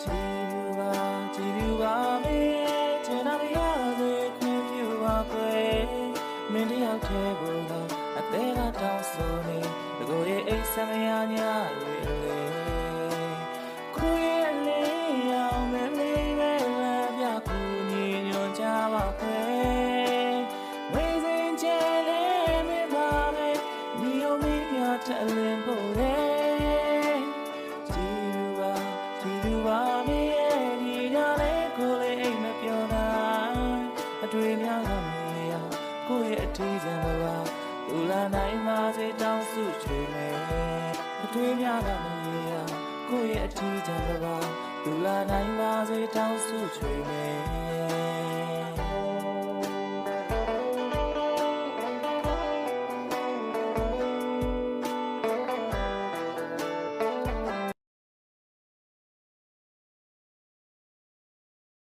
ကြည်လူပါမေးချင်တာမရသေးခွင့်ပြုပါကွယ်မင်းတယောက်တည်းကိုတော့အသေးကတောင်းဆိုနေဒီကိုရဲ့အိတ်ဆက်မရညာတွေလေကိုရဲ့လေးရောင်မင်းလေးပဲလာပြကူညီညွန်ကြပါကွယ်ဝေးစင်ချဲလေးမင်းပါပဲဒီလိုမင်းပြထက်လင်းဖို့လေကြည်လူပါမေးဒီညလေးကိုလေးအိမ်မပြောနိုင်အတွေ့များကမေးရကိုရဲ့အထီးစံပါလူလာနိုင်ပါစေတောင်းစုချွေမယ်အတွေ့များကမေးရကိုရဲ့အထီးစံပါလူလာနိုင်ပါစေတောင်းစုချွေမယ်